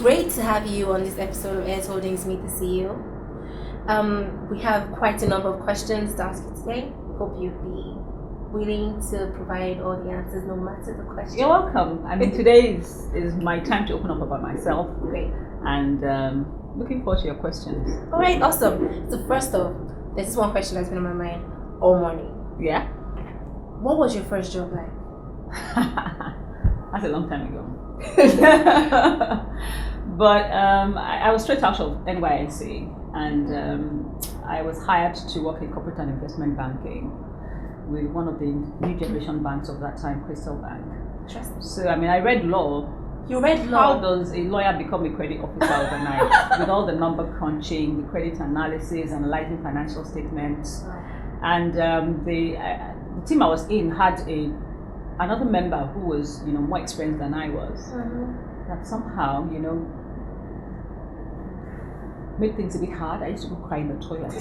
great to have you on this episode of Heirs Holdings Meet the CEO. We have quite a number of questions to ask you today. Hope you'd be willing to provide all the answers, no matter the question. You're welcome. I mean, today is my time to open up about myself. Great. And looking forward to your questions. All right, awesome. So first off, there's this one question that's been on my mind all morning. Yeah? What was your first job like? That's a long time ago. But I was straight out of NYSC, and I was hired to work in corporate and investment banking with one of the new generation banks of that time, Crystal Bank. Interesting. So, I mean, I read law. You read law? How does a lawyer become a credit officer overnight? With all the number crunching, the credit analysis, analyzing financial statements. And the team I was in had another member who was, more experienced than I was. Mm-hmm. That somehow, made things a bit hard. I used to go cry in the toilet.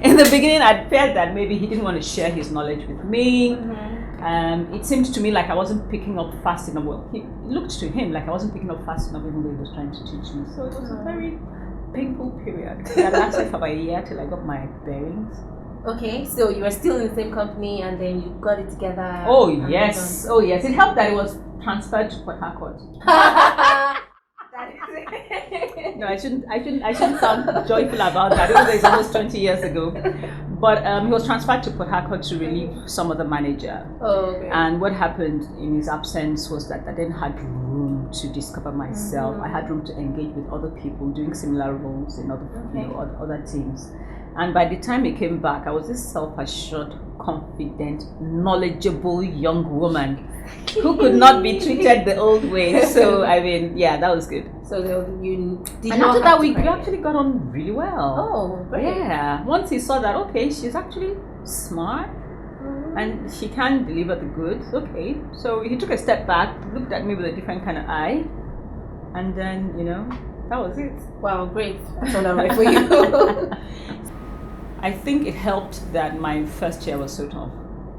In the beginning, I felt that maybe he didn't want to share his knowledge with me. Mm-hmm. It seemed to me like I wasn't picking up fast enough. Well, it looked to him like I wasn't picking up fast enough, even though he was trying to teach me. So it was a very painful period. That lasted for about a year till I got my bearings. Okay, so you were still in the same company, and then you got it together. Oh yes, It helped that it was transferred to Port Harcourt. No, I shouldn't sound joyful about that, even though it's almost 20 years ago. But he was transferred to Port Harcourt to relieve some other manager. Oh, okay. And what happened in his absence was that I then had room to discover myself. Mm-hmm. I had room to engage with other people doing similar roles in other teams. And by the time he came back, I was this self-assured, confident, knowledgeable young woman who could not be treated the old way. So, I mean, yeah, that was good. So you did and after that, we actually got on really well. Oh, great. Yeah. Once he saw that, okay, she's actually smart and she can deliver the goods. Okay. So he took a step back, looked at me with a different kind of eye, and then, that was it. Wow, great. That's all right for you. I think it helped that my first year was so tough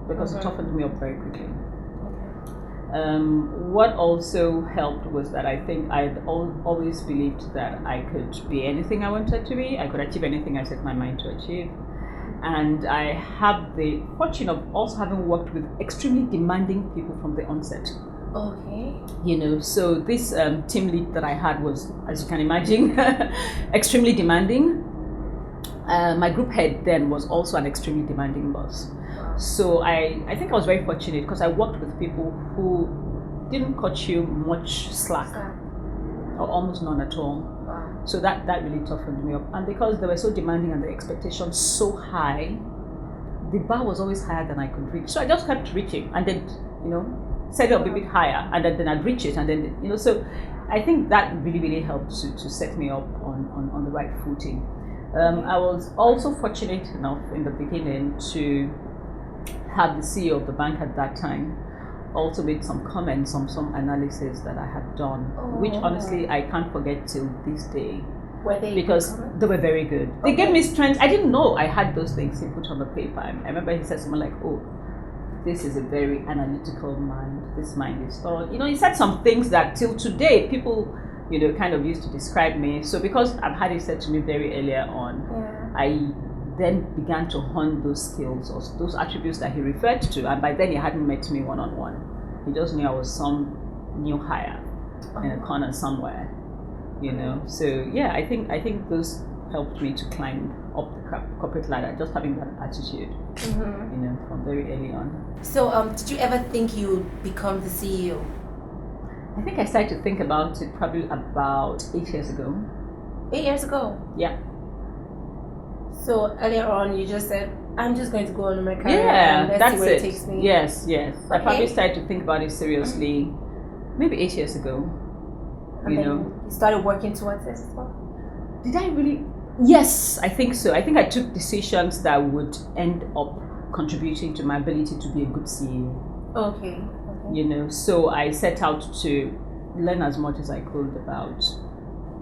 because it toughened me up very quickly. What also helped was that I think I'd always believed that I could be anything I wanted to be. I could achieve anything I set my mind to achieve. And I have the fortune of also having worked with extremely demanding people from the onset. Okay. So this team lead that I had was, as you can imagine, extremely demanding. My group head then was also an extremely demanding boss. So I think I was very fortunate because I worked with people who didn't cut you much slack or almost none at all. Wow. So that really toughened me up. And because they were so demanding and the expectations so high, the bar was always higher than I could reach. So I just kept reaching and then, set it up a bit higher and then I'd reach it and then, so I think that really, really helped to set me up on the right footing. I was also fortunate enough in the beginning to have the CEO of the bank at that time also made some comments on some analysis that I had done, which honestly I can't forget till this day. Were they? Because they were very good. They gave me strength. I didn't know I had those things he put on the paper. I remember he said something like, this is a very analytical mind. This mind is thought. He said some things that till today people kind of used to describe me. So because I've had it said to me very earlier on, I then began to hone those skills or those attributes that he referred to. And by then he hadn't met me one-on-one. He just knew I was some new hire in a corner somewhere, So yeah, I think those helped me to climb up the corporate ladder, just having that attitude, from very early on. So did you ever think you would become the CEO? I think I started to think about it probably about 8 years ago. 8 years ago? Yeah. So earlier on, you just said, I'm just going to go on my career and let's see where it takes me. Yes. Okay. I probably started to think about it seriously maybe 8 years ago. And then you started working towards this as well? Did I really? Yes, I think so. I think I took decisions that would end up contributing to my ability to be a good CEO. Okay. So I set out to learn as much as I could about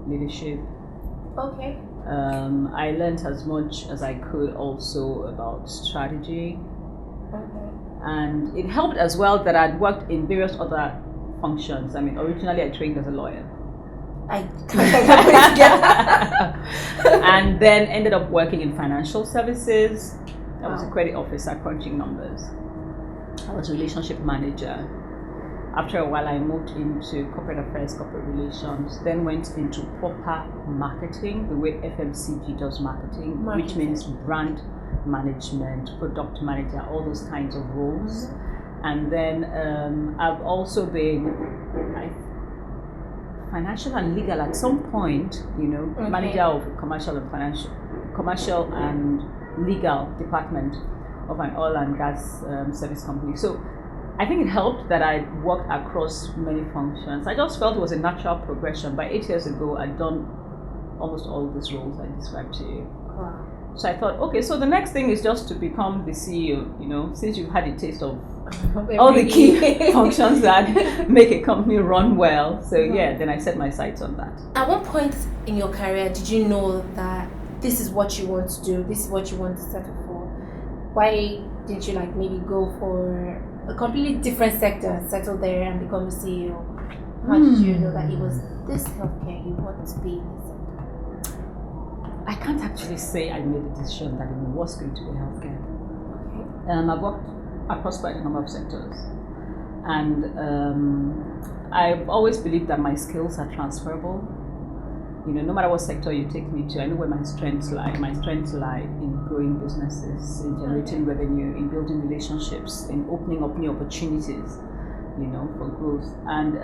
leadership. Okay. I learned as much as I could also about strategy. Okay. And it helped as well that I'd worked in various other functions. I mean, originally I trained as a lawyer. I can't put it together. And then ended up working in financial services. I was a Wow. credit officer crunching numbers. I was a relationship manager. After a while, I moved into corporate affairs, corporate relations, then went into proper marketing, the way FMCG does marketing, which means brand management, product manager, all those kinds of roles. And then I've also been financial and legal at some point, manager of commercial and legal department of an oil and gas service company. So I think it helped that I worked across many functions. I just felt it was a natural progression. By 8 years ago, I'd done almost all these roles I described to you. Wow. So I thought, okay, so the next thing is just to become the CEO, since you've had a taste of all the key functions that make a company run well. So yeah, then I set my sights on that. At what point in your career did you know that this is what you want to do, this is what you want to settle for? Why didn't you maybe go for a completely different sector, settle there and become a CEO? How did you know that it was this healthcare you want to be in this sector? I can't actually say I made a decision that it was going to be healthcare. Okay. I've worked across quite a number of sectors, and I've always believed that my skills are transferable. No matter what sector you take me to, I know where my strengths lie. My strengths lie in growing businesses, in generating revenue, in building relationships, in opening up new opportunities, for growth. And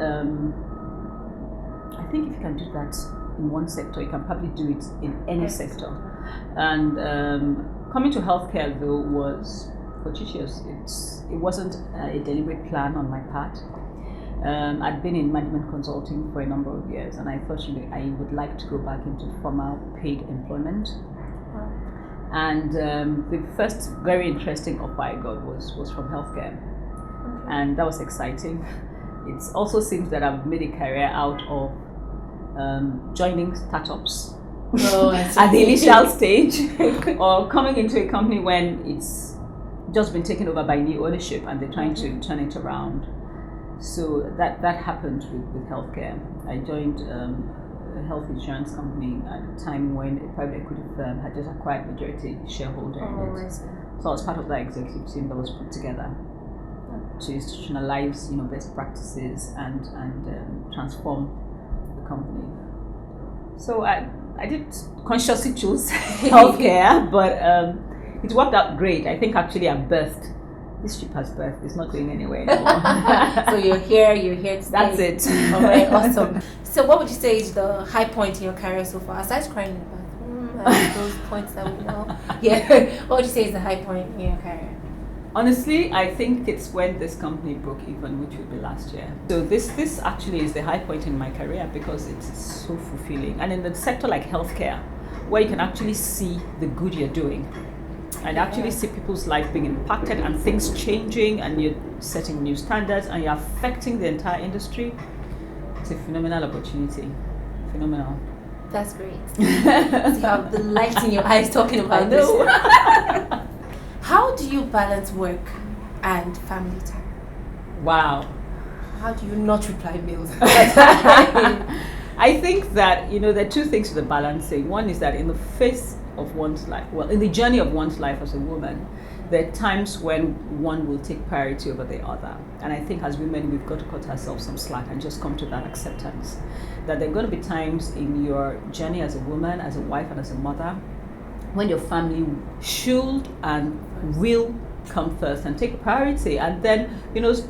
I think if you can do that in one sector, you can probably do it in any sector. And coming to healthcare, though, was fortuitous. It wasn't a deliberate plan on my part. I'd been in management consulting for a number of years, and I thought I would like to go back into formal paid employment. Wow. And the first very interesting offer I got was from healthcare, and that was exciting. It also seems that I've made a career out of joining startups at the initial stage, or coming into a company when it's just been taken over by new ownership and they're trying to turn it around. So that happened with healthcare. I joined a health insurance company at a time when a private equity firm had just acquired majority shareholder in it. So I was part of that executive team that was put together to institutionalize, best practices and transform the company. So I did consciously choose healthcare, but it worked out great. I think actually I birthed. This ship has birthed. It's not going anywhere anymore. So you're here to stay. That's it. All right, awesome. So what would you say is the high point in your career so far? Aside crying in the bathroom, those points that we know. Yeah. What would you say is the high point in your career? Honestly, I think it's when this company broke even, which would be last year. So this actually is the high point in my career because it's so fulfilling. And in the sector like healthcare, where you can actually see the good you're doing, and actually see people's life being impacted and things changing, and you're setting new standards and you're affecting the entire industry. It's a phenomenal opportunity. Phenomenal. That's great. You have the light in your eyes talking about this. How do you balance work and family time? Wow. How do you not reply mails? I think that, there are two things to the balancing. One is that in the face of one's life, in the journey of one's life as a woman, there are times when one will take priority over the other. And I think as women, we've got to cut ourselves some slack and just come to that acceptance that there are going to be times in your journey as a woman, as a wife, and as a mother, when your family should and will come first and take priority. And then,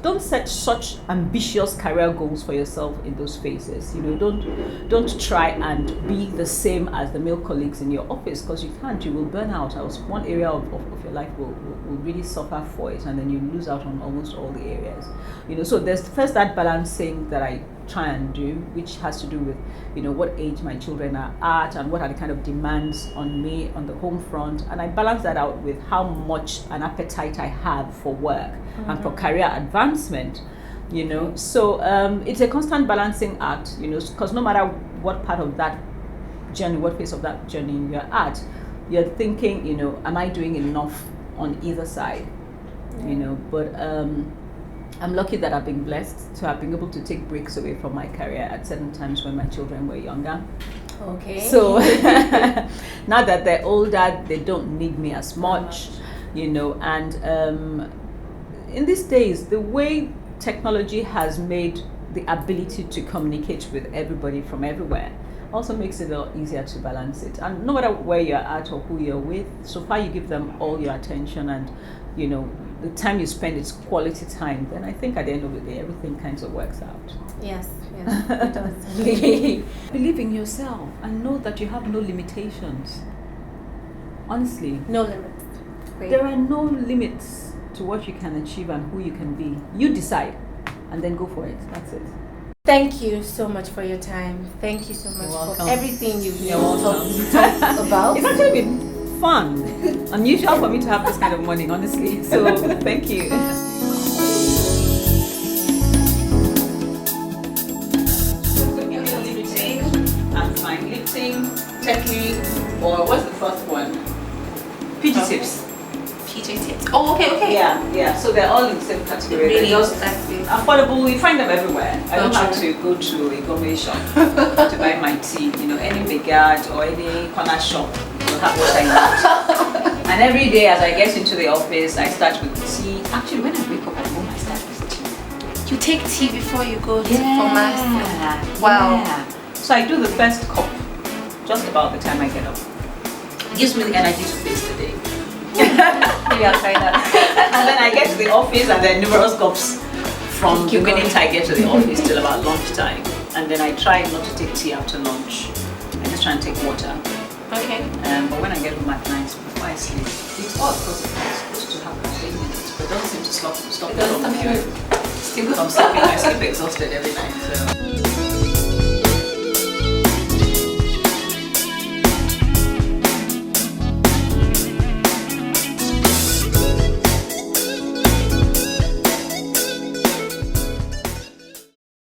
don't set such ambitious career goals for yourself in those phases. Don't try and be the same as the male colleagues in your office, because you can't. You will burn out. One area of your life will really suffer for it, and then you lose out on almost all the areas. So there's first that balancing that I try and do, which has to do with what age my children are at and what are the kind of demands on me on the home front, and I balance that out with how much an appetite I have for work and for career advancement. So it's a constant balancing act, because no matter what part of that journey, what phase of that journey you're at, you're thinking, am I doing enough on either side? But I'm lucky that I've been blessed to have been able to take breaks away from my career at certain times when my children were younger. Okay. So now that they're older, they don't need me as much, you know. And in these days, the way technology has made the ability to communicate with everybody from everywhere also makes it a lot easier to balance it. And no matter where you're at or who you're with, so far you give them all your attention and, you know, the time you spend is quality time, then I think at the end of the day, everything kind of works out. Yes, it does. Believe in yourself and know that you have no limitations. Honestly. No limits. Great. There are no limits to what you can achieve and who you can be. You decide and then go for it. That's it. Thank you so much for your time. Thank you so much for everything you've talked about. It's actually been fun. Unusual for me to have this kind of morning, honestly. So thank you. I'm fine. Lifting, technique, or what's the first one? PG tips. PJ tips. Oh, okay. Yeah. So they're all in the same category. Really they're just affordable. You find them everywhere. I don't have to go to a gourmet shop to buy my tea. You know, any big yard or any corner shop will have what I need. And every day as I get into the office, I start with tea. Actually, when I wake up at home, I start with tea. You take tea before you go to for mass? Wow. Yeah. So I do the first cup just about the time I get up. It gives me the energy to face the day. Maybe I'll try that. And then I get to the office and there are numerous cups from the minute I get to the office till about lunchtime. And then I try not to take tea after lunch. I just try and take water. Okay. But when I get home at night before I sleep, it's odd because it's supposed to have caffeine in it, but it doesn't seem to stop me from sleeping. I sleep exhausted every night. So.